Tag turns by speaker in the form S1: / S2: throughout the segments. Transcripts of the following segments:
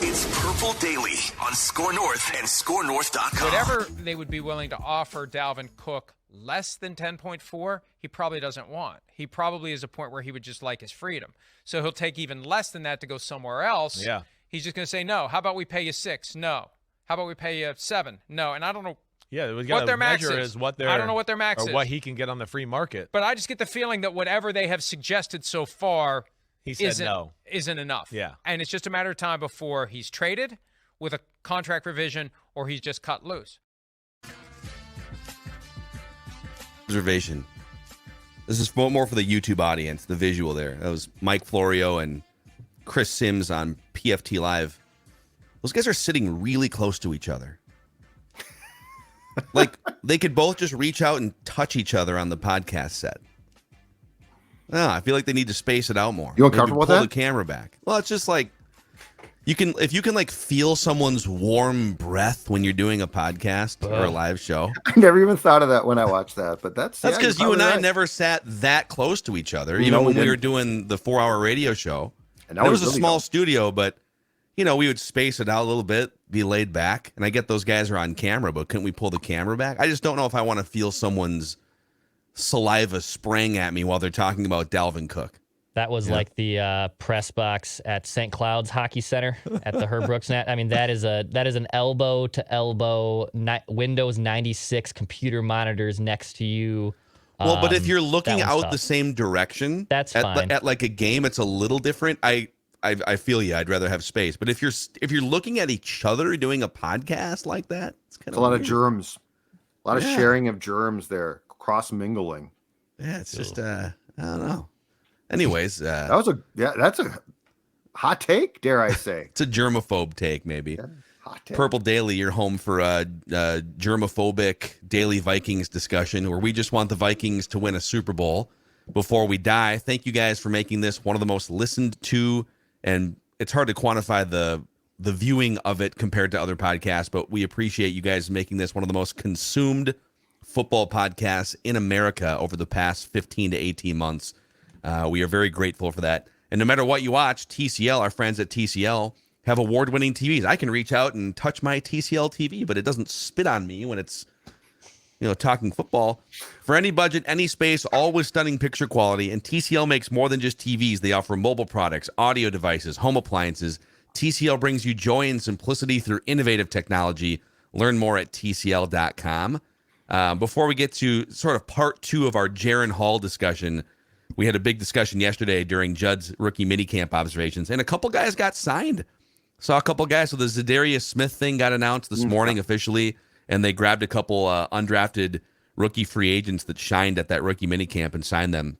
S1: It's Purple Daily on Score North and ScoreNorth.com.
S2: Whatever they would be willing to offer Dalvin Cook less than 10.4, he probably doesn't want. He probably is a point where he would just like his freedom. So he'll take even less than that to go somewhere else.
S3: Yeah.
S2: He's just going to say, no. How about we pay you 6? No. How about we pay you 7? No. And I don't know what their max is. I don't know what their max is.
S3: Or what he can get on the free market.
S2: But I just get the feeling that whatever they have suggested so far isn't enough.
S3: Yeah.
S2: And it's just a matter of time before he's traded with a contract revision or he's just cut loose.
S4: Observation. This is more for the YouTube audience, the visual there. That was Mike Florio and Chris Sims on PFT Live. Those guys are sitting really close to each other. Like, they could both just reach out and touch each other on the podcast set. I feel like they need to space it out more.
S5: You uncomfortable with that?
S4: Pull the camera back. Well, it's just like, if you can like feel someone's warm breath when you're doing a podcast or a live show.
S5: I never even thought of that when I watched that, but that's
S4: because you and I never sat that close to each other. Even when we were doing the 4-hour radio show. And it was a small studio, but we would space it out a little bit, be laid back. And I get those guys are on camera, but couldn't we pull the camera back? I just don't know if I want to feel someone's saliva spraying at me while they're talking about Dalvin Cook.
S6: That was like the press box at St. Cloud's Hockey Center at the Herb Brooks net. I mean, that is an elbow to elbow Windows 96 computer monitors next to you.
S4: Well, but if you're looking out the same direction,
S6: that's fine.
S4: At like a game, it's a little different. I feel you. I'd rather have space. But if you're looking at each other doing a podcast like that, it's kind of
S5: a lot of germs, a lot of sharing of germs there, cross mingling.
S4: Yeah, it's just I don't know. Anyways,
S5: that's a hot take, dare I say?
S4: It's a germaphobe take, maybe.
S5: Yeah, hot take.
S4: Purple Daily, you're home for a germophobic daily Vikings discussion where we just want the Vikings to win a Super Bowl before we die. Thank you guys for making this one of the most listened to, and it's hard to quantify the viewing of it compared to other podcasts, but we appreciate you guys making this one of the most consumed football podcasts in America over the past 15 to 18 months. We are very grateful for that. And no matter what you watch, TCL, our friends at TCL, have award-winning TVs. I can reach out and touch my TCL TV, but it doesn't spit on me when it's, talking football. For any budget, any space, all with stunning picture quality. And TCL makes more than just TVs. They offer mobile products, audio devices, home appliances. TCL brings you joy and simplicity through innovative technology. Learn more at TCL.com. Before we get to sort of part 2 of our Jaren Hall discussion, we had a big discussion yesterday during Judd's rookie minicamp observations, and a couple guys got signed. Saw a couple guys. So the Zadarius Smith thing got announced this morning officially, and they grabbed a couple undrafted rookie free agents that shined at that rookie minicamp and signed them.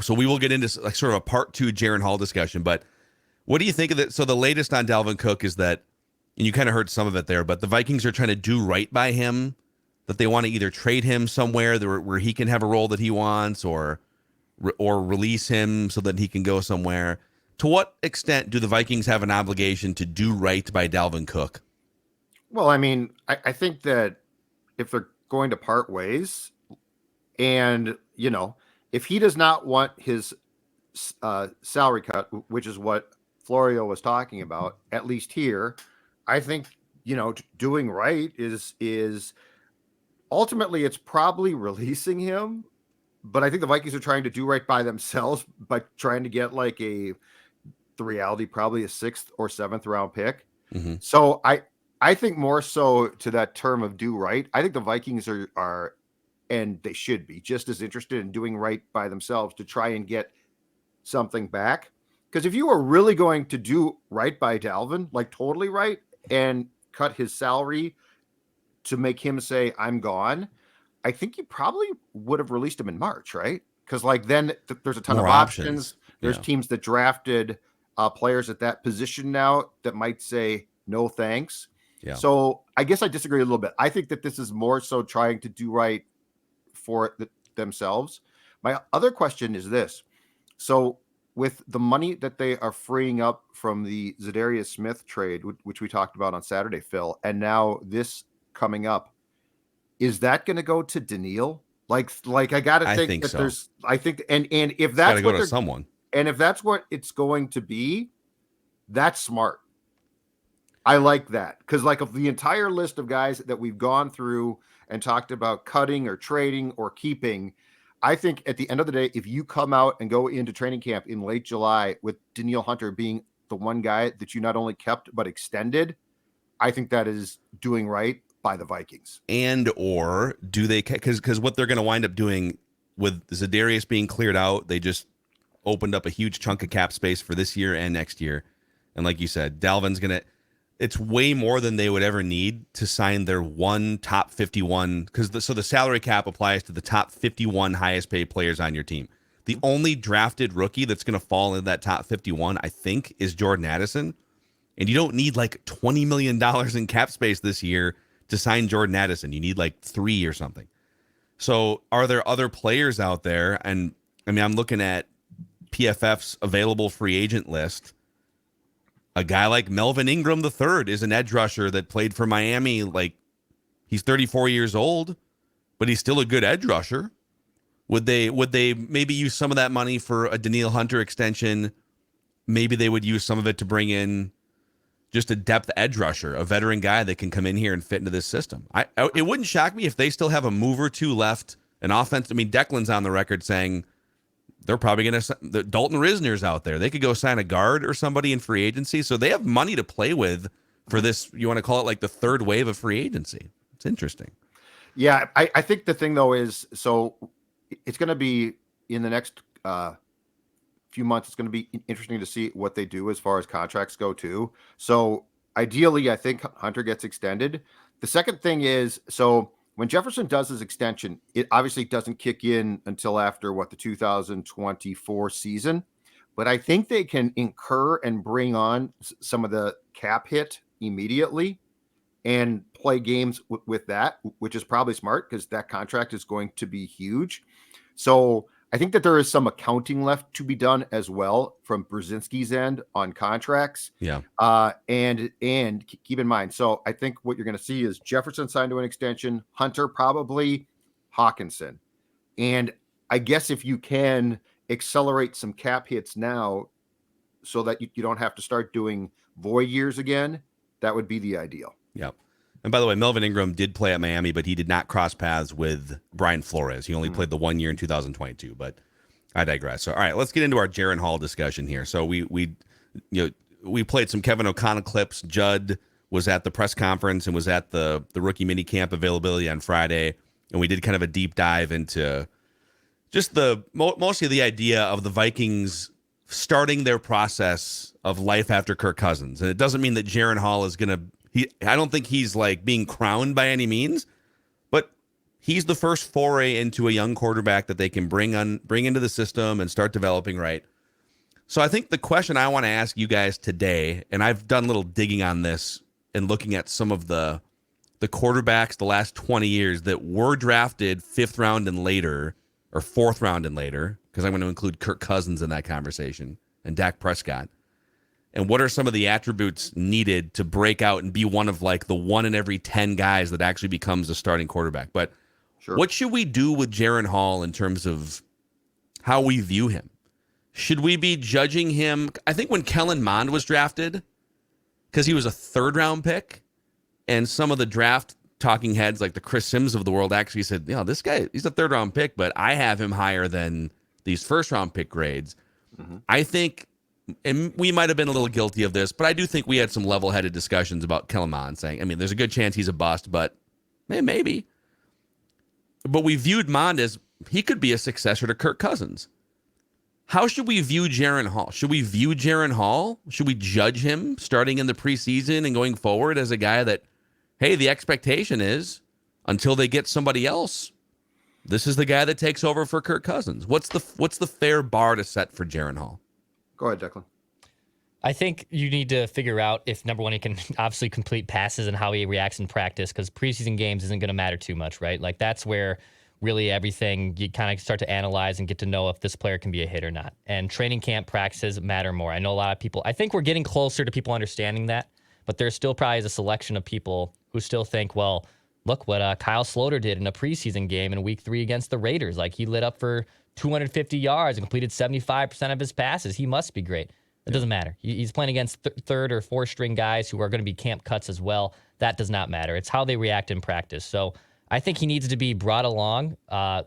S4: So we will get into like sort of a part 2 Jaren Hall discussion. But what do you think of it? So the latest on Dalvin Cook is that, and you kind of heard some of it there, but the Vikings are trying to do right by him, that they want to either trade him somewhere where he can have a role that he wants or release him so that he can go somewhere. To what extent do the Vikings have an obligation to do right by Dalvin Cook?
S5: Well, I mean, I think that if they're going to part ways and, if he does not want his salary cut, which is what Florio was talking about, at least here, I think, doing right is ultimately it's probably releasing him. But I think the Vikings are trying to do right by themselves by trying to get like the reality, probably a 6th or 7th round pick. Mm-hmm. So I think more so to that term of do right. I think the Vikings are, and they should be just as interested in doing right by themselves to try and get something back. Because if you were really going to do right by Dalvin, like totally right, and cut his salary to make him say, I'm gone, I think you probably would have released him in March, right? Because then there's a ton
S4: more
S5: of options. There's
S4: Yeah.
S5: teams that drafted players at that position now that might say no thanks.
S4: Yeah.
S5: So I guess I disagree a little bit. I think that this is more so trying to do right for themselves. My other question is this. So with the money that they are freeing up from the Zadarius Smith trade, which we talked about on Saturday, Phil, and now this coming up, is that going to go to Daniil? Like I got to think that
S4: so.
S5: there's, I think, and if that's
S4: Got to go to someone.
S5: and if that's what it's going to be, that's smart. I like that because, like, of the entire list of guys that we've gone through and talked about cutting or trading or keeping, I think at the end of the day, if you come out and go into training camp in late July with Danielle Hunter being the one guy that you not only kept but extended, I think that is doing right by the Vikings.
S4: And or do they, because what they're going to wind up doing with Za'Darius being cleared out, they just opened up a huge chunk of cap space for this year and next year. And like you said, Dalvin's going to, it's way more than they would ever need to sign their one top 51, because so the salary cap applies to the top 51 highest paid players on your team. The only drafted rookie that's going to fall in that top 51, I think, is Jordan Addison. And you don't need like $20 million in cap space this year to sign Jordan Addison. You need like 3 or something. So are there other players out there? And I mean, I'm looking at PFF's available free agent list. A guy like Melvin Ingram III is an edge rusher that played for Miami. Like, he's 34 years old, but he's still a good edge rusher. Would they maybe use some of that money for a Danielle Hunter extension? Maybe they would use some of it to bring in just a depth edge rusher, a veteran guy that can come in here and fit into this system. It wouldn't shock me if they still have a move or two left. An offense. I mean, Declan's on the record saying they're probably going to. Dalton Risner's out there. They could go sign a guard or somebody in free agency. So they have money to play with for this. You want to call it like the third wave of free agency. It's interesting.
S5: Yeah, I think the thing though is, so it's going to be in the next few months. It's going to be interesting to see what they do as far as contracts go too. So ideally, I think Hunter gets extended. The second thing is, so when Jefferson does his extension, it obviously doesn't kick in until after the 2024 season. But I think they can incur and bring on some of the cap hit immediately and play games with that, which is probably smart because that contract is going to be huge. So I think that there is some accounting left to be done as well from Brzezinski's end on contracts.
S4: Yeah.
S5: And keep in mind, so I think what you're going to see is Jefferson signed to an extension, Hunter probably, Hawkinson. And I guess if you can accelerate some cap hits now so that you don't have to start doing void years again, that would be the ideal.
S4: Yep. And by the way, Melvin Ingram did play at Miami, but he did not cross paths with Brian Flores. He only played the 1 year in 2022, but I digress. So, all right, let's get into our Jaren Hall discussion here. So we played some Kevin O'Connell clips. Judd was at the press conference and was at the rookie mini camp availability on Friday, and we did kind of a deep dive into just mostly the idea of the Vikings starting their process of life after Kirk Cousins. And it doesn't mean that Jaren Hall is going to I don't think he's like being crowned by any means, but he's the first foray into a young quarterback that they can bring into the system and start developing right. So I think the question I want to ask you guys today, and I've done a little digging on this and looking at some of the quarterbacks the last 20 years that were drafted 5th round and later, or 4th round and later, because I'm going to include Kirk Cousins in that conversation and Dak Prescott. And what are some of the attributes needed to break out and be one of like the 1 in every 10 guys that actually becomes a starting quarterback? But sure. What should we do with Jaren Hall in terms of how we view him? Should we be judging him? I think when Kellen Mond was drafted, because he was a 3rd round pick, and some of the draft talking heads like the Chris Sims of the world actually said, this guy, he's a 3rd round pick, but I have him higher than these 1st round pick grades. Mm-hmm. I think, and we might have been a little guilty of this, but I do think we had some level-headed discussions about Kellen Mond saying, there's a good chance he's a bust, but maybe. But we viewed Mond as he could be a successor to Kirk Cousins. How should we view Jaren Hall? Should we view Jaren Hall? Should we judge him starting in the preseason and going forward as a guy that, hey, the expectation is until they get somebody else, this is the guy that takes over for Kirk Cousins? What's the fair bar to set for Jaren Hall?
S5: Go ahead, Declan.
S6: I think you need to figure out if, number one, he can obviously complete passes and how he reacts in practice, because preseason games isn't going to matter too much, right? Like, that's where really everything you kind of start to analyze and get to know if this player can be a hit or not. And training camp practices matter more. I know a lot of people, I think we're getting closer to people understanding that, but there still probably is a selection of people who still think, well, look what Kyle Sloter did in a preseason game in week 3 against the Raiders. Like, he lit up for 250 yards and completed 75% of his passes. He must be great. It doesn't matter. He's playing against third or fourth string guys who are going to be camp cuts as well. That does not matter. It's how they react in practice. So I think he needs to be brought along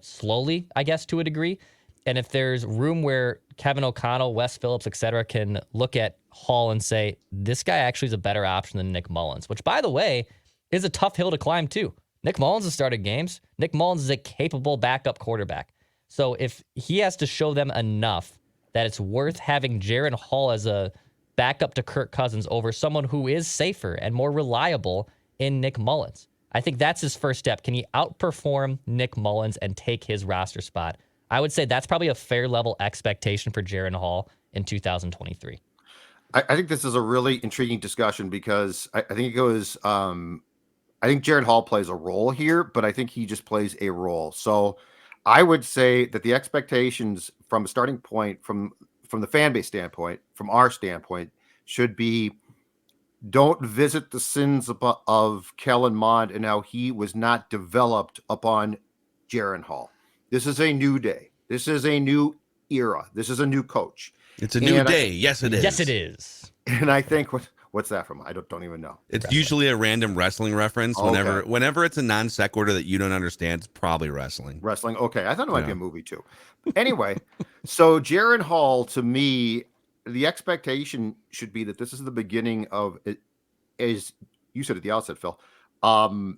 S6: slowly, I guess, to a degree. And if there's room where Kevin O'Connell, Wes Phillips, et cetera, can look at Hall and say, this guy actually is a better option than Nick Mullins, which, by the way, is a tough hill to climb, too. Nick Mullins has started games. Nick Mullins is a capable backup quarterback. So if he has to show them enough that it's worth having Jaren Hall as a backup to Kirk Cousins over someone who is safer and more reliable in Nick Mullins, I think that's his first step. Can he outperform Nick Mullins and take his roster spot? I would say that's probably a fair level expectation for Jaren Hall in 2023.
S5: I think this is a really intriguing discussion because I think it goes. I think Jaren Hall plays a role here, but I think he just plays a role. So I would say that the expectations from a starting point, from the fan base standpoint, from our standpoint, should be don't visit the sins of Kellen Mond and how he was not developed upon Jaren Hall. This is a new day. This is a new era. This is a new coach.
S4: It's a new day. Yes, it is.
S6: Yes, it is.
S5: And I think what's that from? I don't even know.
S4: It's usually a random wrestling reference. Whenever it's a non sequitur that you don't understand, it's probably wrestling.
S5: Wrestling. Okay. I thought it might be a movie too. Anyway, so Jaren Hall, to me, the expectation should be that this is the beginning of it, as you said at the outset, Phil.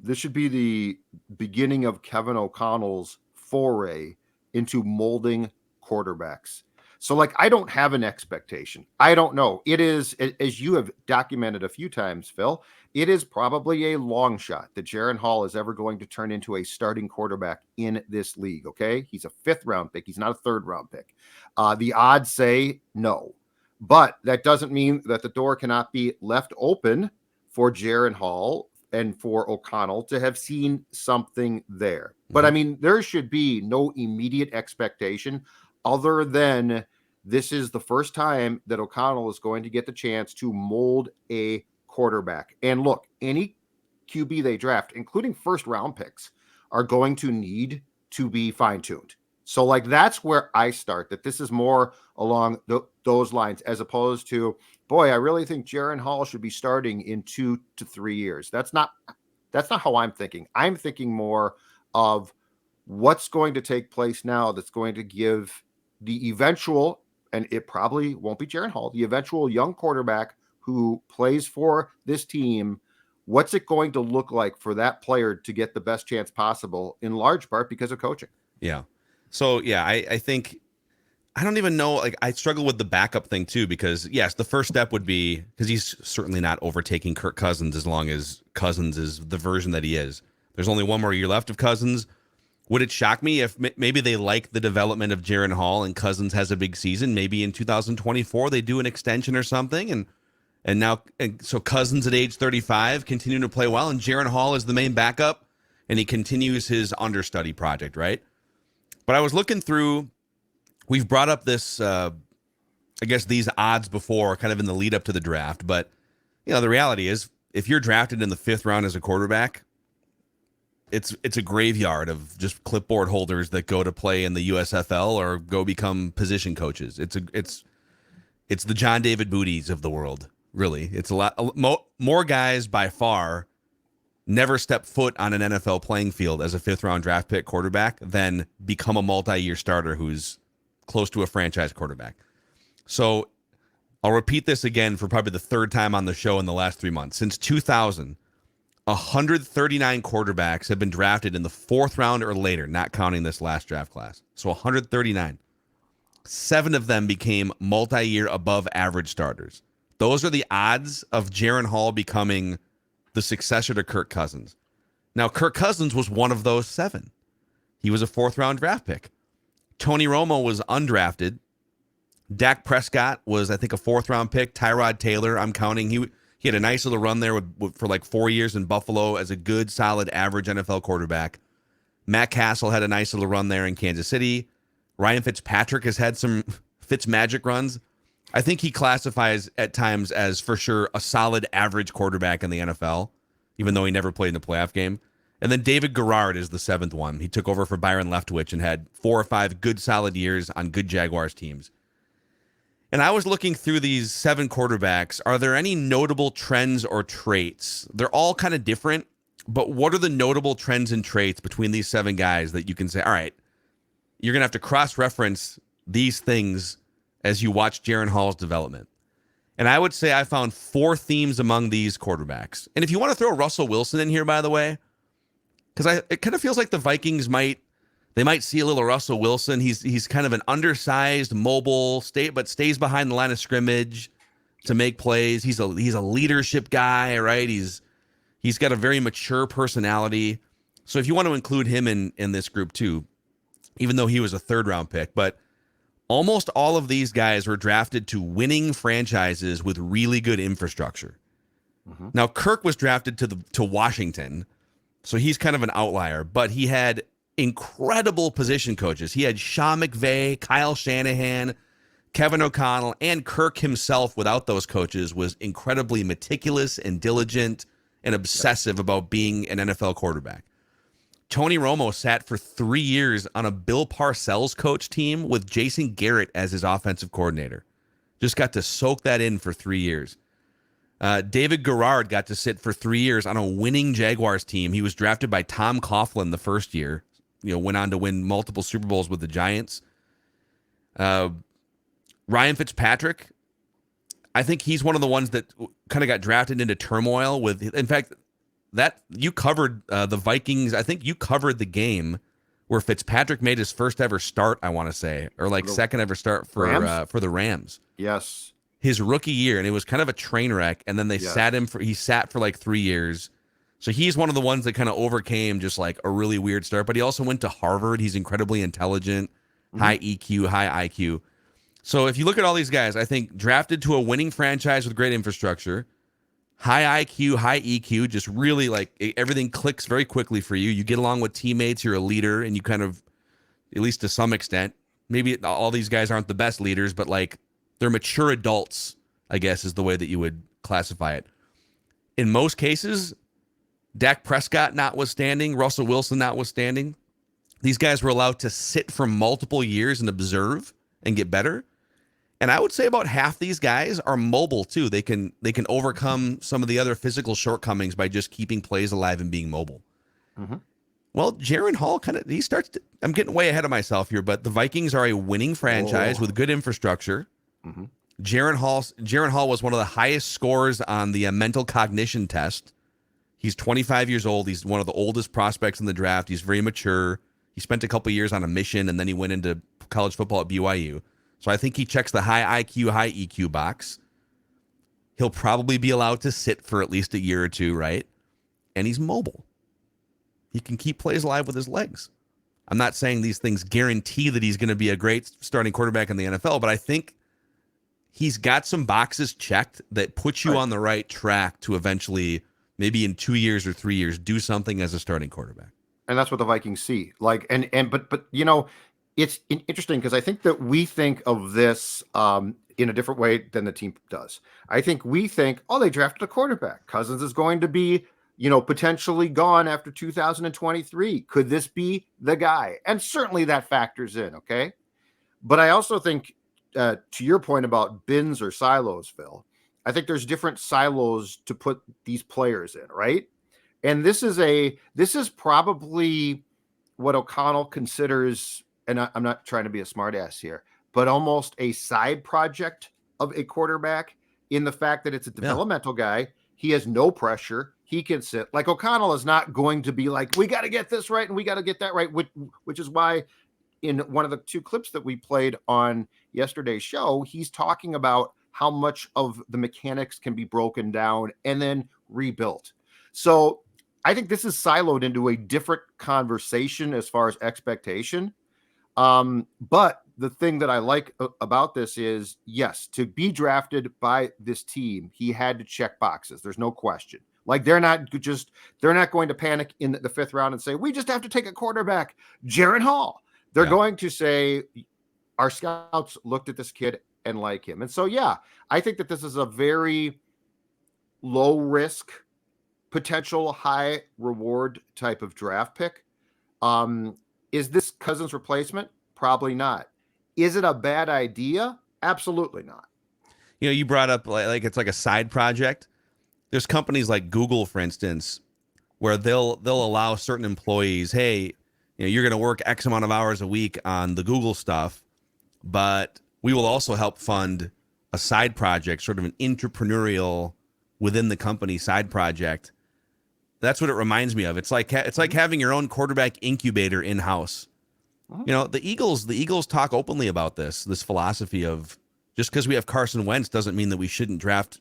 S5: This should be the beginning of Kevin O'Connell's foray into molding quarterbacks. So, like, I don't have an expectation. I don't know. It is, as you have documented a few times, Phil, it is probably a long shot that Jaren Hall is ever going to turn into a starting quarterback in this league, okay? He's a 5th-round pick. He's not a 3rd-round pick. The odds say no. But that doesn't mean that the door cannot be left open for Jaren Hall and for O'Connell to have seen something there. But, I mean, there should be no immediate expectation other than this is the first time that O'Connell is going to get the chance to mold a quarterback. And look, any QB they draft, including 1st-round picks, are going to need to be fine-tuned. So, like, that's where I start, that this is more along those lines as opposed to, boy, I really think Jaren Hall should be starting in 2 to 3 years. That's not how I'm thinking. I'm thinking more of what's going to take place now that's going to give the eventual, and it probably won't be Jaren Hall, the eventual young quarterback who plays for this team, what's it going to look like for that player to get the best chance possible, in large part because of coaching?
S4: Yeah. So, yeah, I think, I don't even know, like, I struggle with the backup thing too, because, yes, the first step would be, because he's certainly not overtaking Kirk Cousins as long as Cousins is the version that he is. There's only one more year left of Cousins. Would it shock me if maybe they like the development of Jaren Hall and Cousins has a big season? Maybe in 2024 they do an extension or something, so Cousins at age 35 continuing to play well, and Jaren Hall is the main backup, and he continues his understudy project, right? But I was looking through. We've brought up this, I guess, these odds before, kind of in the lead up to the draft. But the reality is, if you're drafted in the 5th round as a quarterback, it's a graveyard of just clipboard holders that go to play in the USFL or go become position coaches. It's the John David Booties of the world, really. It's a lot more guys by far never step foot on an NFL playing field as a 5th round draft pick quarterback than become a multi-year starter who's close to a franchise quarterback. So I'll repeat this again for probably the 3rd time on the show in the last 3 months. Since 2000, 139 quarterbacks have been drafted in the 4th round or later, not counting this last draft class. So 139. 7 of them became multi-year above average starters. Those are the odds of Jaren Hall becoming the successor to Kirk Cousins. Now, Kirk Cousins was one of those 7. He was a 4th round draft pick. Tony Romo was undrafted. Dak Prescott was, I think, a 4th round pick. Tyrod Taylor, I'm counting. He had a nice little run there for like 4 years in Buffalo as a good, solid, average NFL quarterback. Matt Castle had a nice little run there in Kansas City. Ryan Fitzpatrick has had some Fitzmagic runs. I think he classifies at times as, for sure, a solid, average quarterback in the NFL, even though he never played in a playoff game. And then David Garrard is the 7th one. He took over for Byron Leftwich and had 4 or 5 good, solid years on good Jaguars teams. And I was looking through these 7 quarterbacks. Are there any notable trends or traits? They're all kind of different, but what are the notable trends and traits between these 7 guys that you can say, all right, you're going to have to cross-reference these things as you watch Jaren Hall's development? And I would say I found 4 themes among these quarterbacks. And if you want to throw Russell Wilson in here, by the way, because it kind of feels like the Vikings might see a little Russell Wilson. He's kind of an undersized, mobile but stays behind the line of scrimmage to make plays. He's a leadership guy, right? He's got a very mature personality. So if you want to include him in this group too, even though he was a 3rd-round pick, but almost all of these guys were drafted to winning franchises with really good infrastructure. Mm-hmm. Now, Kirk was drafted to Washington, so he's kind of an outlier, but he had incredible position coaches. He had Sean McVay, Kyle Shanahan, Kevin O'Connell, and Kirk himself, without those coaches, was incredibly meticulous and diligent and obsessive about being an NFL quarterback. Tony Romo sat for 3 years on a Bill Parcells coach team with Jason Garrett as his offensive coordinator. Just got to soak that in for 3 years. David Garrard got to sit for 3 years on a winning Jaguars team. He was drafted by Tom Coughlin the first year. Went on to win multiple Super Bowls with the Giants. Ryan Fitzpatrick, I think he's one of the ones that kind of got drafted into turmoil with. In fact, that you covered the Vikings. I think you covered the game where Fitzpatrick made his first ever start, I want to say, or like second ever start for the Rams.
S5: Yes. His
S4: rookie year, and it was kind of a train wreck. And then they he sat for like 3 years. So he's one of the ones that kind of overcame just like a really weird start, but he also went to Harvard. He's incredibly intelligent, high EQ, high IQ. So if you look at all these guys, I think drafted to a winning franchise with great infrastructure, high IQ, high EQ, just really like everything clicks very quickly for you. You get along with teammates, you're a leader, and you kind of, at least to some extent, maybe all these guys aren't the best leaders, but like they're mature adults, I guess is the way that you would classify it. In most cases, Dak Prescott notwithstanding, Russell Wilson notwithstanding, these guys were allowed to sit for multiple years and observe and get better. And I would say about half these guys are mobile too. They can overcome some of the other physical shortcomings by just keeping plays alive and being mobile. Mm-hmm. Well, Jaren Hall I'm getting way ahead of myself here, but the Vikings are a winning franchise with good infrastructure. Mm-hmm. Jaren Hall was one of the highest scores on the mental cognition test. He's 25 years old. He's one of the oldest prospects in the draft. He's very mature. He spent a couple years on a mission, and then he went into college football at BYU. So I think he checks the high IQ, high EQ box. He'll probably be allowed to sit for at least a year or two, right? And he's mobile. He can keep plays alive with his legs. I'm not saying these things guarantee that he's going to be a great starting quarterback in the NFL, but I think he's got some boxes checked that put you on the right track to eventually, maybe in 2 years or 3 years, do something as a starting quarterback.
S5: And that's what the Vikings see. But it's interesting because I think that we think of this in a different way than the team does. I think we think, they drafted a quarterback. Cousins is going to be, potentially gone after 2023. Could this be the guy? And certainly that factors in, okay? But I also think, to your point about bins or silos, Phil, I think there's different silos to put these players in, right? And this is probably what O'Connell considers, and I'm not trying to be a smartass here, but almost a side project of a quarterback in the fact that it's a developmental guy. He has no pressure. He can sit. Like O'Connell is not going to be like, we got to get this right and we got to get that right, which is why in one of the 2 clips that we played on yesterday's show, he's talking about how much of the mechanics can be broken down and then rebuilt. So I think this is siloed into a different conversation as far as expectation. But the thing that I like about this is, yes, to be drafted by this team, he had to check boxes. There's no question. Like they're not going to panic in the 5th round and say, we just have to take a quarterback, Jaren Hall. They're going to say, our scouts looked at this kid and like him. And so, I think that this is a very low risk, potential high reward type of draft pick. Is this Cousins replacement? Probably not. Is it a bad idea? Absolutely not.
S4: You brought up like it's like a side project. There's companies like Google, for instance, where they'll allow certain employees, hey, you're going to work X amount of hours a week on the Google stuff, but we will also help fund a side project, sort of an entrepreneurial within the company side project. That's what it reminds me of. It's like having your own quarterback incubator in house. The Eagles talk openly about this philosophy of just because we have Carson Wentz doesn't mean that we shouldn't draft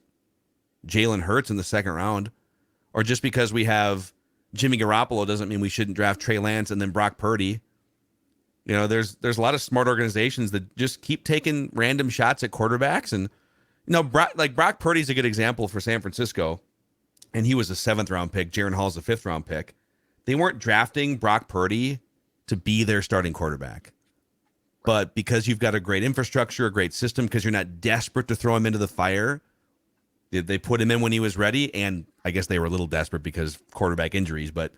S4: Jalen Hurts in the second round, or just because we have Jimmy Garoppolo doesn't mean we shouldn't draft Trey Lance and then Brock Purdy. There's a lot of smart organizations that just keep taking random shots at quarterbacks, and Brock Purdy's a good example for San Francisco, and he was a 7th round pick. Jaren Hall's a 5th round pick. They weren't drafting Brock Purdy to be their starting quarterback, but because you've got a great infrastructure, a great system, because you're not desperate to throw him into the fire, they put him in when he was ready, and I guess they were a little desperate because of quarterback injuries, but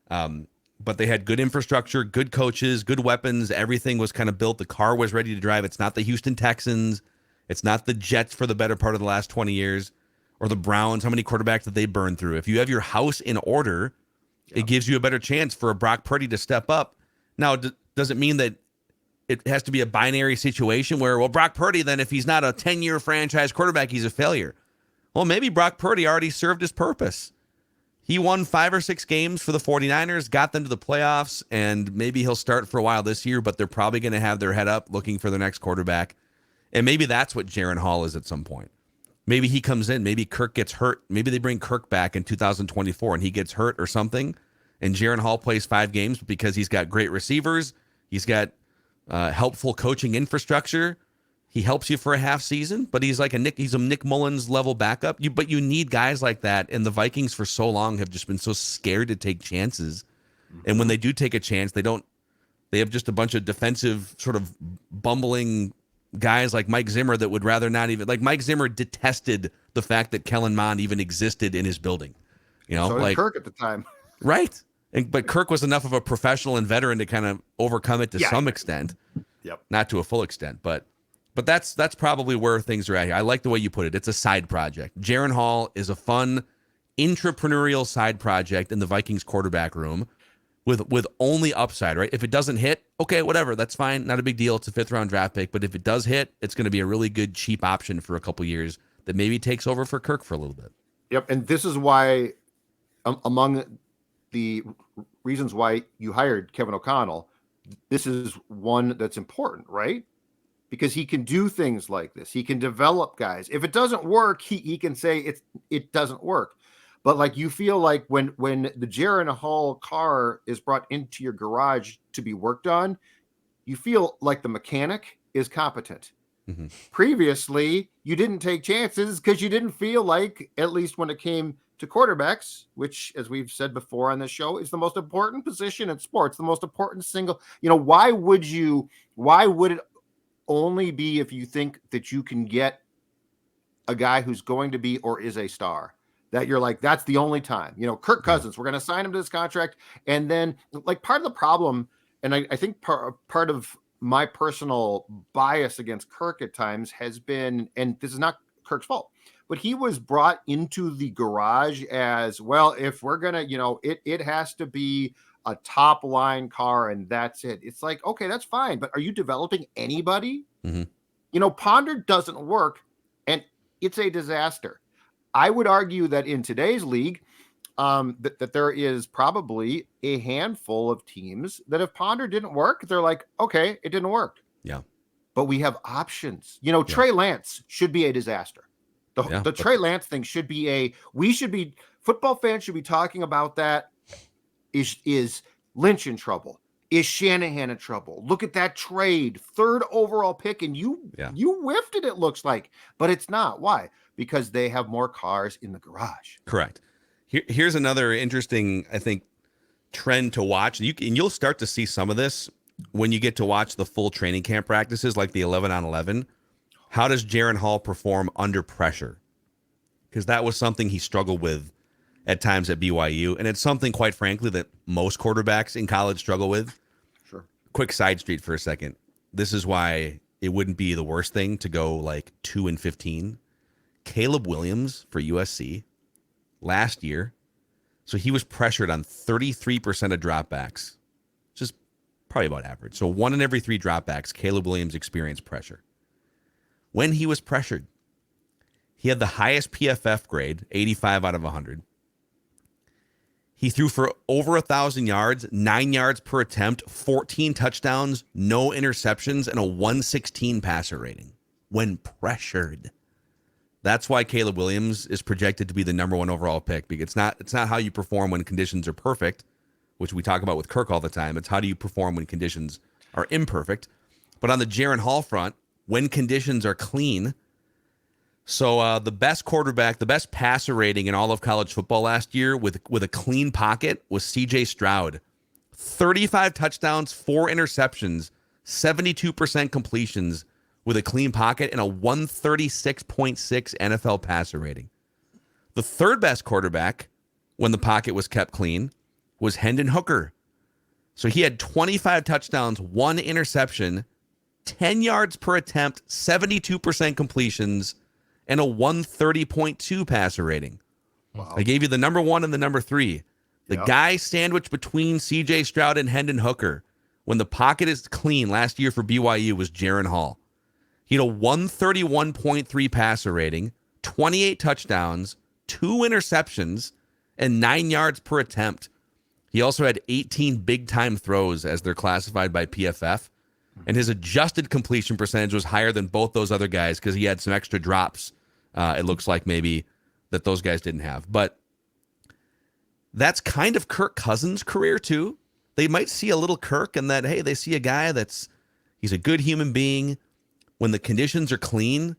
S4: they had good infrastructure, good coaches, good weapons. Everything was kind of built. The car was ready to drive. It's not the Houston Texans. It's not the Jets for the better part of the last 20 years, or the Browns. How many quarterbacks did they burn through? If you have your house in order, it gives you a better chance for a Brock Purdy to step up. Now, does it mean that it has to be a binary situation where, well, Brock Purdy, then if he's not a 10-year franchise quarterback, he's a failure? Well, maybe Brock Purdy already served his purpose. He won 5 or 6 games for the 49ers, got them to the playoffs, and maybe he'll start for a while this year, but they're probably going to have their head up looking for their next quarterback. And maybe that's what Jaren Hall is at some point. Maybe he comes in, maybe Kirk gets hurt. Maybe they bring Kirk back in 2024 and he gets hurt or something, and Jaren Hall plays 5 games because he's got great receivers. He's got helpful coaching infrastructure. He helps you for a half season, but he's a Nick Mullins level backup. But you need guys like that, and the Vikings for so long have just been so scared to take chances. And when they do take a chance, they have just a bunch of defensive sort of bumbling guys like Mike Zimmer that would rather not even, like Mike Zimmer detested the fact that Kellen Mond even existed in his building.
S5: So did Kirk at the time.
S4: Right. But Kirk was enough of a professional and veteran to kind of overcome it to some extent.
S5: Yep.
S4: Not to a full extent, but that's probably where things are at here. I like the way you put it. It's a side project. Jaren Hall is a fun, entrepreneurial side project in the Vikings quarterback room with only upside, right? If it doesn't hit, okay, whatever. That's fine. Not a big deal. It's a 5th round draft pick. But if it does hit, it's going to be a really good, cheap option for a couple years that maybe takes over for Kirk for a little bit.
S5: Yep. And this is why, among the reasons why you hired Kevin O'Connell, this is one that's important, right? Because he can do things like this. He can develop guys. If it doesn't work, he can say it doesn't work. But like, you feel like when the Jaren Hall car is brought into your garage to be worked on, you feel like the mechanic is competent.
S4: Mm-hmm.
S5: Previously, you didn't take chances because you didn't feel like, at least when it came to quarterbacks, which, as we've said before on this show, is the most important position in sports, the most important single. Why would it only be if you think that you can get a guy who's going to be or is a star, that you're like, that's the only time? Kirk Cousins, we're going to sign him to this contract. And then, like, part of the problem, and I think part of my personal bias against Kirk at times has been, and this is not Kirk's fault, but he was brought into the garage as, well, if we're going to, it has to be a top line car and that's it. It's like, okay, that's fine. But are you developing anybody?
S4: Mm-hmm.
S5: Ponder doesn't work and it's a disaster. I would argue that in today's league, that there is probably a handful of teams that if Ponder didn't work, they're like, okay, it didn't work.
S4: Yeah.
S5: But we have options. Trey Lance should be a disaster. The Trey Lance thing should be football fans should be talking about that. Is Lynch in trouble? Is Shanahan in trouble? Look at that trade, 3rd overall pick, and you whiffed it looks like, but it's not. Why? Because they have more cars in the garage.
S4: Correct. Here's another interesting, I think, trend to watch. You'll start to see some of this when you get to watch the full training camp practices, like the 11-on-11. How does Jaren Hall perform under pressure? Because that was something he struggled with at times at BYU, and it's something, quite frankly, that most quarterbacks in college struggle with.
S5: Sure.
S4: Quick side street for a second. This is why it wouldn't be the worst thing to go like 2-15. Caleb Williams for USC last year. So he was pressured on 33% of dropbacks, just probably about average. So 1 in every 3 dropbacks, Caleb Williams experienced pressure. When he was pressured, he had the highest PFF grade, 85 out of 100. He threw for over 1,000 yards, 9 yards per attempt, 14 touchdowns, no interceptions, and a 116 passer rating when pressured. That's why Caleb Williams is projected to be the number 1 overall pick, because it's not how you perform when conditions are perfect, which we talk about with Kirk all the time. It's how do you perform when conditions are imperfect. But on the Jaren Hall front, when conditions are clean. So the best quarterback, the best passer rating in all of college football last year with a clean pocket was C.J. Stroud. 35 touchdowns, 4 interceptions, 72% completions with a clean pocket and a 136.6 NFL passer rating. The third best quarterback when the pocket was kept clean was Hendon Hooker. So he had 25 touchdowns, 1 interception, 10 yards per attempt, 72% completions, and a 130.2 passer rating. Wow. I gave you the number 1 and the number 3. The guy sandwiched between C.J. Stroud and Hendon Hooker when the pocket is clean last year for BYU was Jaren Hall. He had a 131.3 passer rating, 28 touchdowns, 2 interceptions, and 9 yards per attempt. He also had 18 big-time throws as they're classified by PFF. And his adjusted completion percentage was higher than both those other guys because he had some extra drops, it looks like maybe, that those guys didn't have. But that's kind of Kirk Cousins' career, too. They might see a little Kirk in that, hey, they see a guy he's a good human being. When the conditions are clean,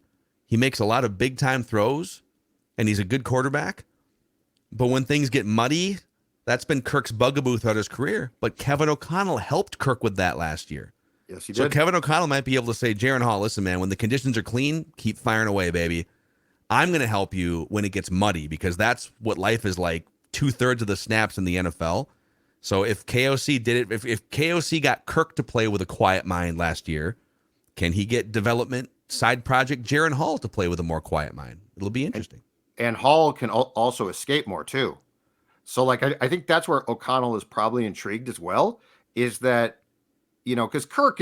S4: he makes a lot of big-time throws, and he's a good quarterback. But when things get muddy, that's been Kirk's bugaboo throughout his career. But Kevin O'Connell helped Kirk with that last year.
S5: Yes, he did.
S4: So Kevin O'Connell might be able to say, Jaren Hall, listen, man, when the conditions are clean, keep firing away, baby. I'm going to help you when it gets muddy, because that's what life is like 2/3 of the snaps in the NFL. So if KOC did it, if KOC got Kirk to play with a quiet mind last year, can he get development side project Jaren Hall to play with a more quiet mind? It'll be interesting.
S5: And Hall can also escape more too. So like, I think that's where O'Connell is probably intrigued as well, is that, because Kirk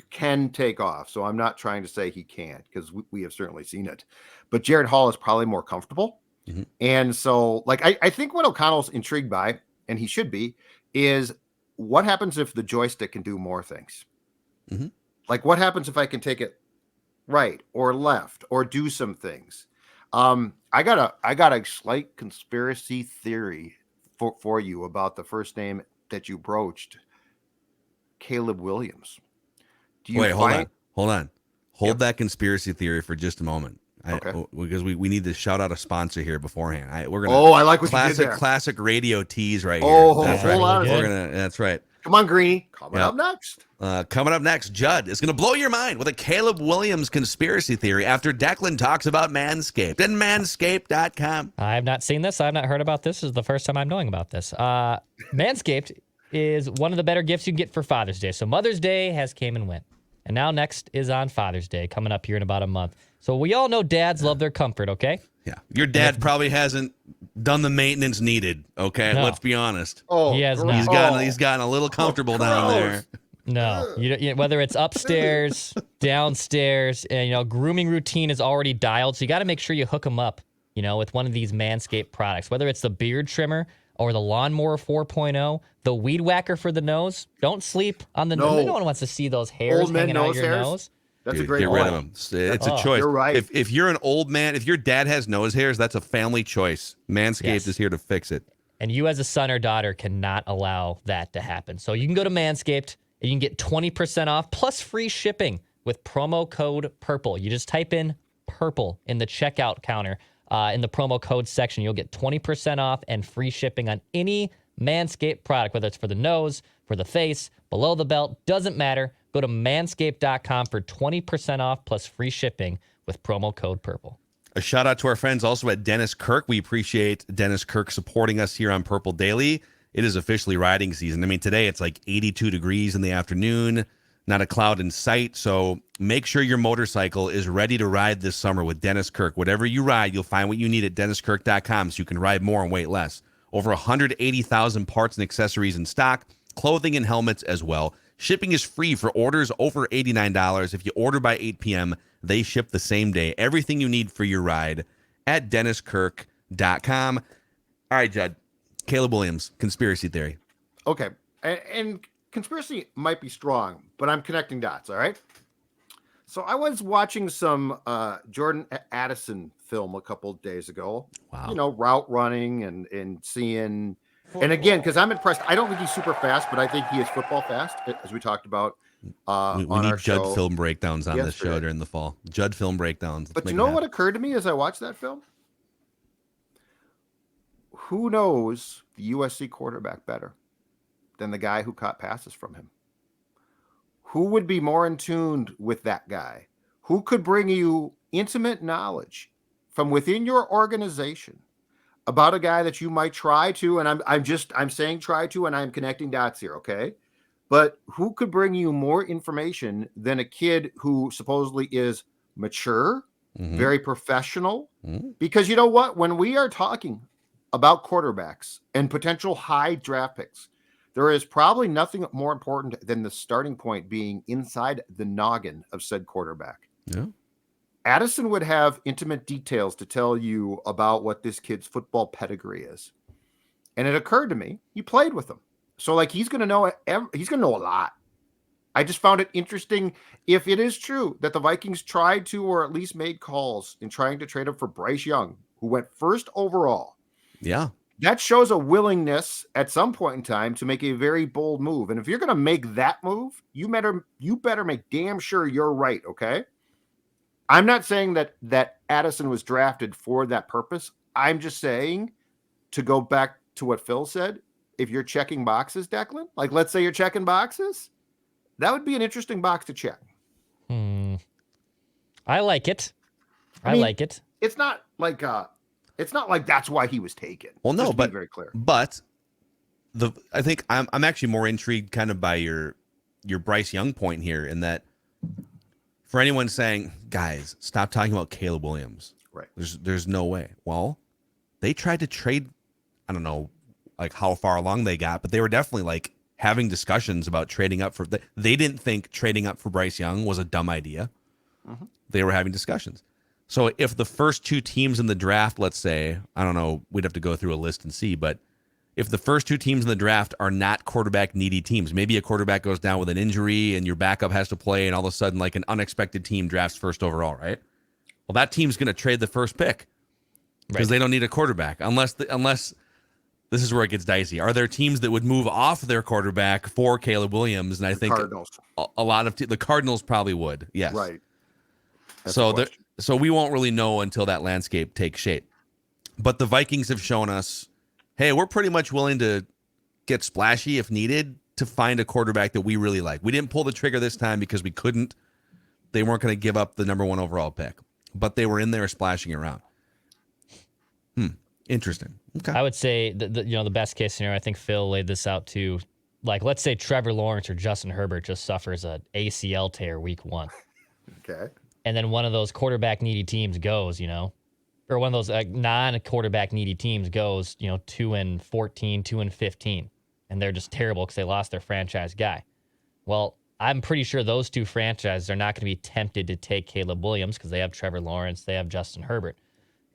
S5: can take off. So I'm not trying to say he can't, because we have certainly seen it, but Jaren Hall is probably more comfortable. Mm-hmm. And so like, I think what O'Connell's intrigued by, and he should be, is what happens if the joystick can do more things? Mm-hmm. Like what happens if I can take it right or left or do some things? I got a slight conspiracy theory for you about the first name that you broached, Caleb Williams.
S4: Wait, hold on. Hold that conspiracy theory for just a moment. Okay. Because we need to shout out a sponsor here beforehand. We're gonna.
S5: Oh, I like what you did there.
S4: Classic radio tease right here.
S5: Oh,
S4: that's
S5: hold on.
S4: That's right.
S5: Come on, Greeny. Coming up next, Judd is going to blow your mind with a Caleb Williams conspiracy theory after Declan talks about Manscaped and manscaped.com.
S6: I have not seen this. I have not heard about this. This is the first time I'm knowing about this. Manscaped is one of the better gifts you can get for Father's Day. So Mother's Day has came and went. And now next is on Father's Day, coming up here in about a month. So we all know dads love their comfort, okay?
S4: Yeah. Your dad probably hasn't done the maintenance needed, okay? No. Let's be honest.
S5: Oh,
S6: he has not.
S4: He's gotten a little comfortable down there.
S6: No. Whether it's upstairs, downstairs, and grooming routine is already dialed, so you got to make sure you hook them up, with one of these Manscaped products. Whether it's the beard trimmer or the lawnmower 4.0, the weed whacker for the nose. Don't sleep on the nose. No one wants to see those hairs hanging out your nose.
S5: That's a great
S4: get
S5: one.
S4: Rid of them. It's a choice.
S5: You're right.
S4: If you're an old man, if your dad has nose hairs, that's a family choice. Manscaped is here to fix it.
S6: And you as a son or daughter cannot allow that to happen. So you can go to Manscaped and you can get 20% off plus free shipping with promo code PURPLE. You just type in PURPLE in the checkout counter in the promo code section. You'll get 20% off and free shipping on any Manscaped product, whether it's for the nose, for the face, below the belt, doesn't matter. Go to manscaped.com for 20% off plus free shipping with promo code PURPLE.
S4: A shout out to our friends also at Dennis Kirk. We appreciate Dennis Kirk supporting us here on Purple Daily. It is officially riding season. I mean, today it's like 82 degrees in the afternoon, not a cloud in sight. So make sure your motorcycle is ready to ride this summer with Dennis Kirk. Whatever you ride, you'll find what you need at DennisKirk.com so you can ride more and wait less. Over 180,000 parts and accessories in stock, clothing and helmets as well. Shipping is free for orders over $89. If you order by 8 p.m., they ship the same day. Everything you need for your ride at DennisKirk.com. All right, Judd. Caleb Williams, conspiracy theory.
S5: Okay. And conspiracy might be strong, but I'm connecting dots, all right? So I was watching some Jordan Addison film a couple of days ago.
S4: Wow.
S5: You know, route running and seeing... And again, because I'm impressed. I don't think he's super fast, but I think he is football fast, as we talked about
S4: We
S5: on
S4: need
S5: our
S4: Judd
S5: show.
S4: film breakdowns on this show
S5: yesterday.
S4: during the fall. Judd film breakdowns. Let's
S5: But
S4: make
S5: you
S4: it
S5: know
S4: happen.
S5: what occurred to me as I watched that film? Who knows the USC quarterback better than the guy who caught passes from him? Who would be more in tune with that guy? Who could bring you intimate knowledge from within your organization about a guy that you might try to, and I'm saying try to, and I'm connecting dots here, okay? But who could bring you more information than a kid who supposedly is mature, very professional? Because you know what? When we are talking about quarterbacks and potential high draft picks, there is probably nothing more important than the starting point being inside the noggin of said quarterback.
S4: Yeah.
S5: Addison would have intimate details to tell you about what this kid's football pedigree is. And it occurred to me, you played with him. So like he's going to know a lot. I just found it interesting if it is true that the Vikings tried to, or at least made calls in trying to trade him for Bryce Young, who went first overall.
S4: Yeah.
S5: That shows a willingness at some point in time to make a very bold move. And if you're going to make that move, you better make damn sure you're right, okay? I'm not saying that Addison was drafted for that purpose. I'm just saying, to go back to what Phil said, if you're checking boxes, Declan, like let's say you're checking boxes, that would be an interesting box to check.
S6: I like it.
S5: I mean,
S6: like it.
S5: It's not like that's why he was taken.
S4: Well, no,
S5: Just to
S4: but
S5: be very clear.
S4: But I think I'm actually more intrigued kind of by your Bryce Young point here, in that for anyone saying, guys, stop talking about Caleb Williams.
S5: Right.
S4: There's no way. Well, they tried to trade, I don't know like how far along they got, but they were definitely like having discussions about trading up for they didn't think trading up for Bryce Young was a dumb idea. They were having discussions. So if the first two teams in the draft, let's say, I don't know, we'd have to go through a list and see, but if the first two teams in the draft are not quarterback needy teams, maybe a quarterback goes down with an injury and your backup has to play, and all of a sudden like an unexpected team drafts first overall, right? Well, that team's going to trade the first pick because they don't need a quarterback unless this is where it gets dicey. Are there teams that would move off their quarterback for Caleb Williams? And I think
S5: Cardinals.
S4: a lot of the Cardinals probably would. Yes.
S5: Right. That's
S4: So
S5: the question.
S4: so we won't really know until that landscape takes shape. But the Vikings have shown us, hey, we're pretty much willing to get splashy if needed to find a quarterback that we really like. We didn't pull the trigger this time because we couldn't. They weren't going to give up the number 1 overall pick, but they were in there splashing around. Interesting. Okay.
S6: I would say the best case scenario, I think Phil laid this out too. Like, let's say Trevor Lawrence or Justin Herbert just suffers a ACL tear week 1.
S5: Okay.
S6: And then one of those quarterback needy teams goes, or one of those non-quarterback needy teams goes, 2-14, 2-15, and they're just terrible because they lost their franchise guy. Well, I'm pretty sure those two franchises are not going to be tempted to take Caleb Williams because they have Trevor Lawrence, they have Justin Herbert.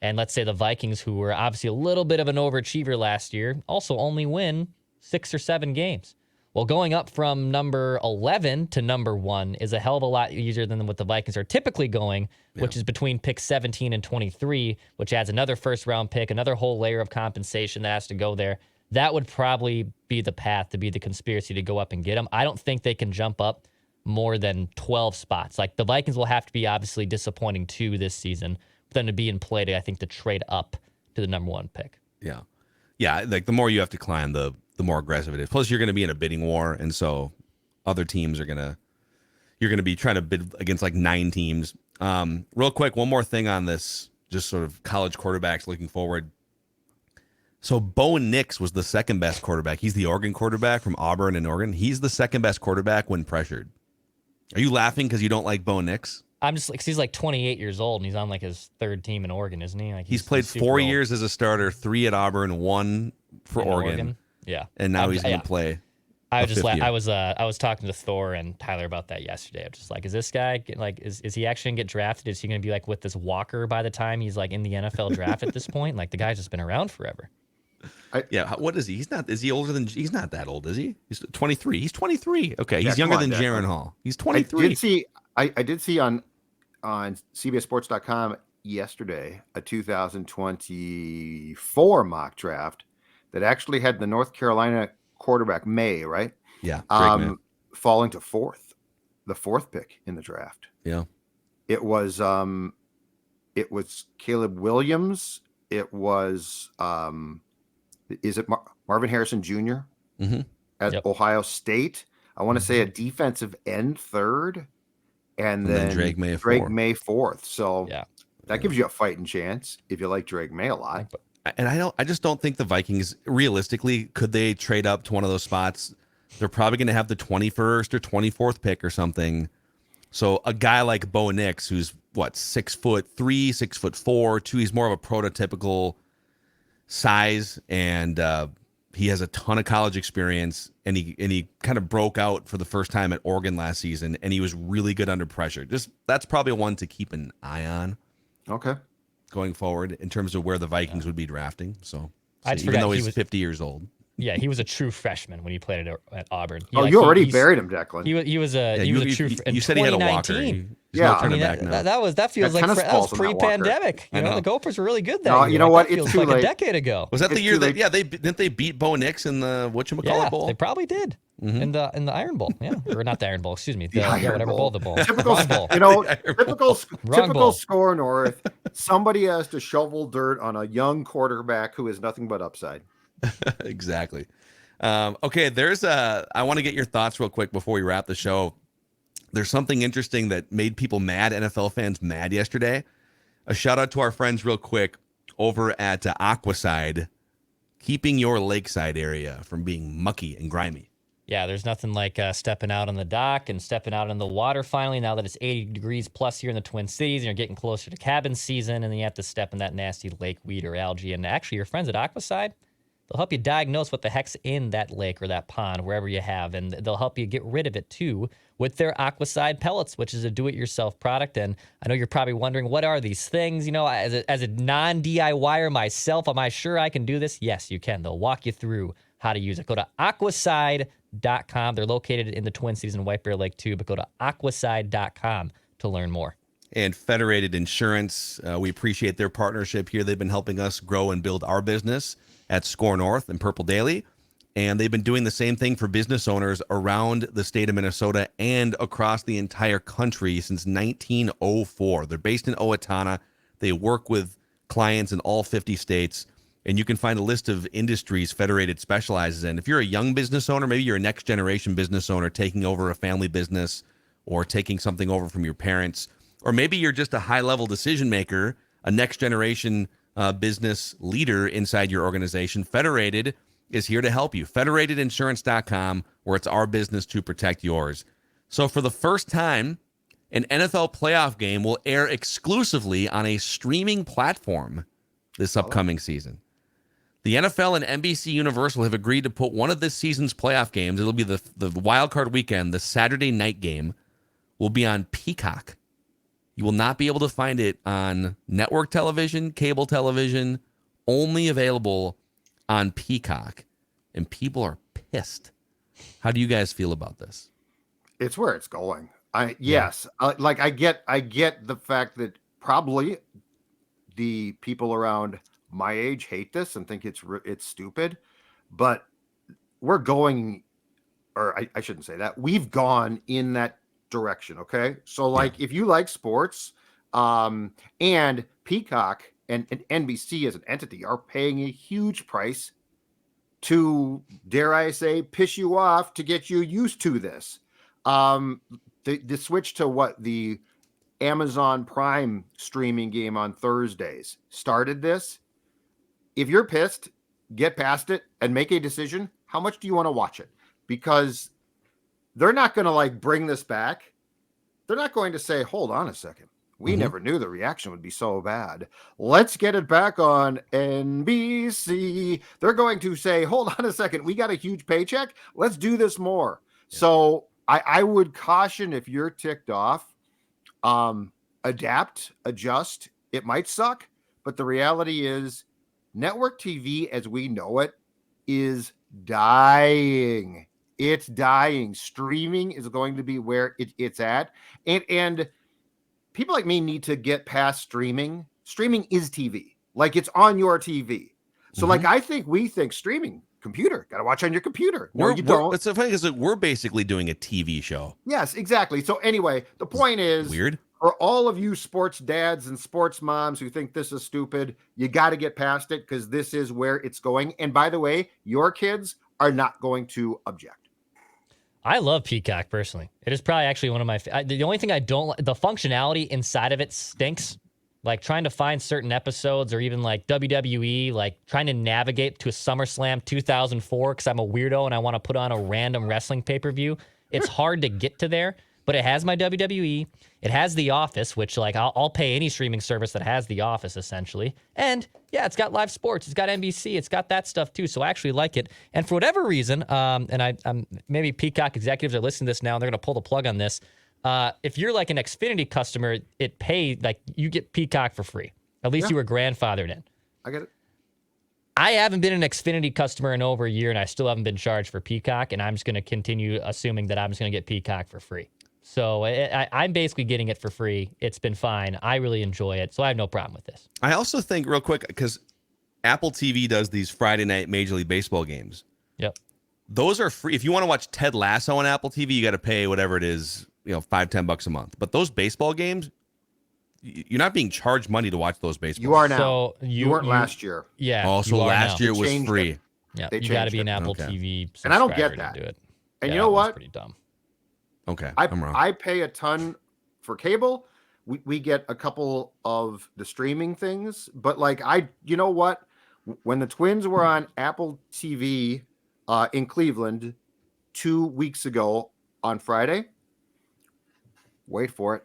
S6: And let's say the Vikings, who were obviously a little bit of an overachiever last year, also only win 6 or 7 games. Well, going up from number 11 to number 1 is a hell of a lot easier than what the Vikings are typically going, which is between pick 17 and 23, which adds another first-round pick, another whole layer of compensation that has to go there. That would probably be the path to be the conspiracy to go up and get him. I don't think they can jump up more than 12 spots. Like, the Vikings will have to be obviously disappointing too this season for them to be in play to, I think, to trade up to the number 1 pick.
S4: Yeah. Yeah, like the more you have to climb, the more aggressive it is. Plus, you're going to be in a bidding war, and so other teams you're going to be trying to bid against like 9 teams. Real quick, one more thing on this, just sort of college quarterbacks looking forward. So Bo Nix was the second best quarterback. He's the Oregon quarterback from Auburn and Oregon. He's the second best quarterback when pressured. Are you laughing because you don't like Bo Nix?
S6: I'm just like, 'cause he's like 28 years old and he's on like his third team in Oregon, isn't he? Like
S4: He's played
S6: super
S4: 4
S6: old
S4: years as a starter, 3 at Auburn, 1 for
S6: in
S4: Oregon.
S6: Yeah.
S4: And now he's going to play.
S6: I was talking to Thor and Tyler about that yesterday. I'm just like, is this guy is he actually gonna get drafted? Is he gonna be like with this Walker by the time he's like in the NFL draft at this point? Like the guy's just been around forever.
S4: What is he? Is he older than? He's not that old, is he? He's 23. He's 23. Okay, he's younger than Jaren Hall. He's 23.
S5: I did see on CBSSports.com yesterday a 2024 mock draft that actually had the North Carolina quarterback May, right?
S4: Yeah,
S5: falling to the fourth pick in the draft.
S4: Yeah,
S5: it was Caleb Williams. It was Marvin Harrison Jr. At Ohio State. I want to say a defensive end third, and then Drake May fourth. So that gives you a fighting chance if you like Drake May a lot.
S4: And I just don't think the Vikings realistically could they trade up to one of those spots. They're probably going to have the 21st or 24th pick or something. So a guy like Bo Nix, who's 6'3", 6'4", 2, he's more of a prototypical size, and he has a ton of college experience, and he kind of broke out for the first time at Oregon last season, and he was really good under pressure. That's probably one to keep an eye on.
S5: Okay.
S4: Going forward in terms of where the Vikings would be drafting. So even though he's 50 years old.
S6: Yeah, he was a true freshman when he played at Auburn.
S5: You already buried him, Declan.
S6: He was a true.
S4: You said he had a walker.
S6: That feels like that was pre-pandemic. The Gophers were really good that year.
S5: You know what?
S6: It feels like a decade ago.
S4: Was that the year that didn't they beat Bo Nix in the whatchamacallit bowl?
S6: They probably did. In the Iron Bowl, or not the Iron Bowl, excuse me, whatever bowl the bowl.
S5: Typical Score North. Somebody has to shovel dirt on a young quarterback who is nothing but upside.
S4: Exactly. Okay, I want to get your thoughts real quick before we wrap the show. There's something interesting that made people mad, NFL fans mad yesterday. A shout out to our friends real quick over at Aquaside, keeping your lakeside area from being mucky and grimy.
S6: Yeah, there's nothing like stepping out on the dock and stepping out in the water finally, now that it's 80 degrees plus here in the Twin Cities and you're getting closer to cabin season, and then you have to step in that nasty lake weed or algae. And actually, your friends at Aquaside, they'll help you diagnose what the heck's in that lake or that pond, wherever you have, and they'll help you get rid of it, too, with their Aquaside pellets, which is a do-it-yourself product. And I know you're probably wondering, what are these things? As a non-DIYer myself, am I sure I can do this? Yes, you can. They'll walk you through how to use it. Go to aquaside.com. They're located in the Twin Cities and White Bear Lake, too, but go to aquaside.com to learn more.
S4: And Federated Insurance, we appreciate their partnership here. They've been helping us grow and build our business at Score North and Purple Daily, and they've been doing the same thing for business owners around the state of Minnesota and across the entire country since 1904. They're based in Owatonna. They work with clients in all 50 states, and you can find a list of industries Federated specializes in. If you're a young business owner, maybe you're a next generation business owner taking over a family business or taking something over from your parents, or maybe you're just a high-level decision maker, a next generation business leader inside your organization, Federated is here to help you. Federatedinsurance.com, where it's our business to protect yours. So for the first time, an NFL playoff game will air exclusively on a streaming platform this upcoming season. The NFL and NBC Universal have agreed to put one of this season's playoff games, it'll be the wild card weekend, the Saturday night game, will be on Peacock. You will not be able to find it on network television, cable television, only available on Peacock. And people are pissed. How do you guys feel about this?
S5: It's where it's going. I get the fact that probably the people around my age hate this and think it's stupid, but we're going, or I shouldn't say that. We've gone in that direction. Okay. So if you like sports, and Peacock and NBC as an entity are paying a huge price to, dare I say, piss you off to get you used to this. The switch to the Amazon Prime streaming game on Thursdays started this. If you're pissed, get past it and make a decision. How much do you want to watch it? Because they're not going to bring this back they're not going to say, hold on a second. We never knew the reaction would be so bad. Let's get it back on NBC. They're going to say, hold on a second. We got a huge paycheck. Let's do this more. Yeah. So I would caution, if you're ticked off, adapt, adjust. It might suck, but the reality is network TV as we know it is dying. It's dying. Streaming is going to be where it's at. And people like me need to get past streaming. Streaming is TV. Like, it's on your TV. So like, I think we think streaming, computer, got to watch on your computer. No, you don't.
S4: It's so funny because we're basically doing a TV show.
S5: Yes, exactly. So anyway, the point is,
S4: weird.
S5: For all of you sports dads and sports moms who think this is stupid, you got to get past it, because this is where it's going. And by the way, your kids are not going to object.
S6: I love Peacock personally. It is probably actually one of my. The only thing I don't like, the functionality inside of it stinks. Like trying to find certain episodes, or even like WWE, like trying to navigate to a SummerSlam 2004 because I'm a weirdo and I want to put on a random wrestling pay-per-view. It's hard to get to there, but it has my WWE. It has The Office, which like I'll pay any streaming service that has The Office essentially. And yeah, it's got live sports. It's got NBC. It's got that stuff too. So I actually like it. And for whatever reason, and I'm maybe Peacock executives are listening to this now and they're going to pull the plug on this. If you're like an Xfinity customer, you get Peacock for free. At least you were grandfathered in.
S5: I get it.
S6: I haven't been an Xfinity customer in over a year, and I still haven't been charged for Peacock, and I'm just going to continue assuming that I'm just going to get Peacock for free. So I'm basically getting it for free. It's been fine. I really enjoy it, so I have no problem with this.
S4: I also think, real quick, because Apple TV does these Friday night Major League Baseball games.
S6: Yep.
S4: Those are free. If you want to watch Ted Lasso on Apple TV, you got to pay whatever it is, $5-10 a month. But those baseball games, you're not being charged money to watch those baseball.
S5: You are now.
S6: So
S5: you weren't last year.
S6: Yeah.
S4: Also, last year was free.
S6: Yeah, you got to be an Apple TV subscriber,
S5: and I don't get that.
S6: To do it.
S5: And you know what?
S6: Pretty dumb.
S4: Okay,
S5: I'm
S4: wrong.
S5: I pay a ton for cable. We get a couple of the streaming things, but like you know what? When the Twins were on Apple TV in Cleveland 2 weeks ago on Friday, wait for it,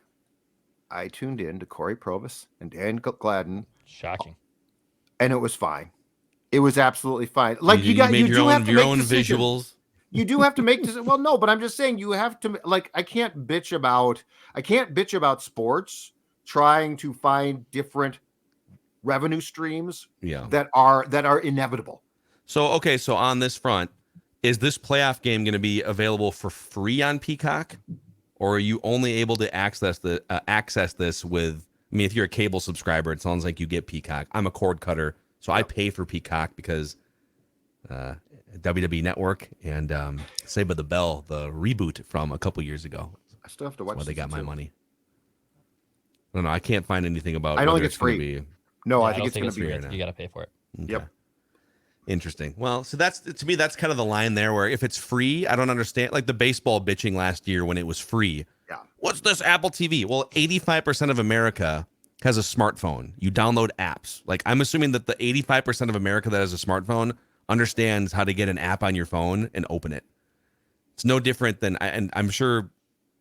S5: I tuned in to Corey Provis and Dan Gladden.
S6: Shocking.
S5: And it was fine. It was absolutely fine. Like you
S4: made your own visuals.
S5: You do have to make this. Well, no, but I'm just saying you have to. Like, I can't bitch about sports trying to find different revenue streams. That are inevitable. So
S4: on this front, is this playoff game going to be available for free on Peacock, or are you only able to access this with? I mean, if you're a cable subscriber, it sounds like you get Peacock. I'm a cord cutter, so I pay for Peacock because. WWE Network and Saved by the Bell, the reboot from a couple years ago.
S5: I still have to watch.
S4: That's why they got my money. I don't know. I can't find anything about.
S5: I don't think it's free. No, I think it's going to be.
S6: You got to pay for it.
S4: Okay.
S5: Yep.
S4: Interesting. Well, so that's to me. That's kind of the line there. Where if it's free, I don't understand. Like the baseball bitching last year when it was free.
S5: Yeah.
S4: What's this Apple TV? Well, 85% of America has a smartphone. You download apps. Like I'm assuming that the 85% of America that has a smartphone understands how to get an app on your phone and open it. It's no different than, and I'm sure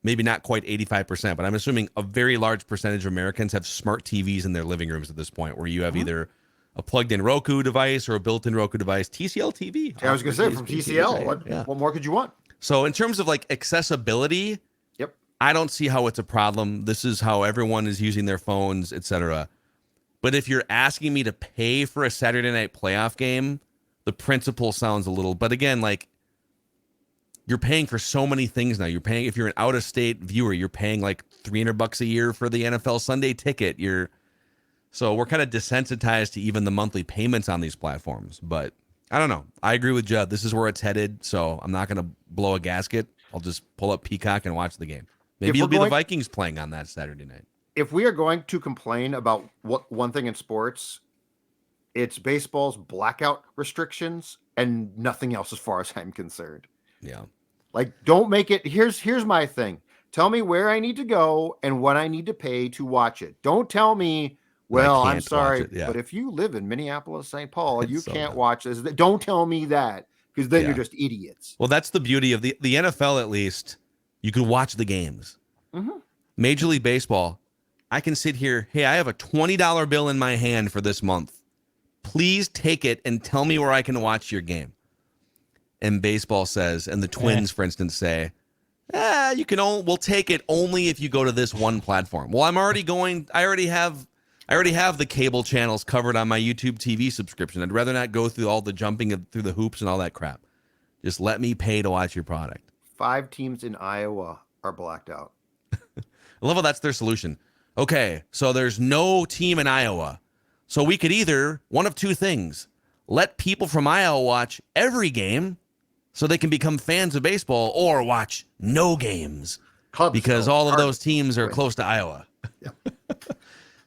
S4: maybe not quite 85%, but I'm assuming a very large percentage of Americans have smart TVs in their living rooms at this point, where you have either a plugged-in Roku device or a built-in Roku device. TCL TV.
S5: I was going to say, from TCL, what more could you want?
S4: So in terms of like accessibility, I don't see how it's a problem. This is how everyone is using their phones, etc. But if you're asking me to pay for a Saturday night playoff game, the principle sounds a little, but again, like you're paying for so many things now. You're paying, if you're an out of state viewer, you're paying like $300 a year for the NFL Sunday ticket. So we're kind of desensitized to even the monthly payments on these platforms, but I don't know. I agree with Judd. This is where it's headed. So I'm not going to blow a gasket. I'll just pull up Peacock and watch the game. Maybe it'll be the Vikings playing on that Saturday night.
S5: If we are going to complain about one thing in sports, it's baseball's blackout restrictions and nothing else as far as I'm concerned.
S4: Yeah.
S5: Like, don't make it. Here's my thing. Tell me where I need to go and what I need to pay to watch it. Don't tell me, well, I'm sorry, but if you live in Minneapolis, St. Paul, you can't watch this. Don't tell me that, because then you're just idiots.
S4: Well, that's the beauty of the NFL, at least. You can watch the games.
S5: Mm-hmm.
S4: Major League Baseball, I can sit here, hey, I have a $20 bill in my hand for this month. Please take it and tell me where I can watch your game. And baseball says, and the Twins, for instance, say, we'll take it only if you go to this one platform. Well, I already have the cable channels covered on my YouTube TV subscription. I'd rather not go through all the jumping through the hoops and all that crap. Just let me pay to watch your product.
S5: 5 teams in Iowa are blacked out.
S4: I love how that's their solution. Okay, so there's no team in Iowa. So we could either, one of two things, let people from Iowa watch every game so they can become fans of baseball, or watch no games because all of those teams are close to Iowa.
S5: Yep.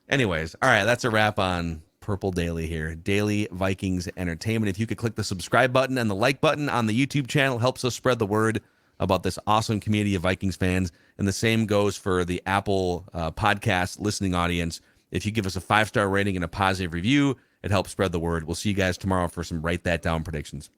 S4: Anyways, all right, that's a wrap on Purple Daily here. Daily Vikings Entertainment. If you could click the subscribe button and the like button on the YouTube channel, helps us spread the word about this awesome community of Vikings fans. And the same goes for the Apple podcast listening audience. If you give us a 5-star rating and a positive review, it helps spread the word. We'll see you guys tomorrow for some Write That Down predictions.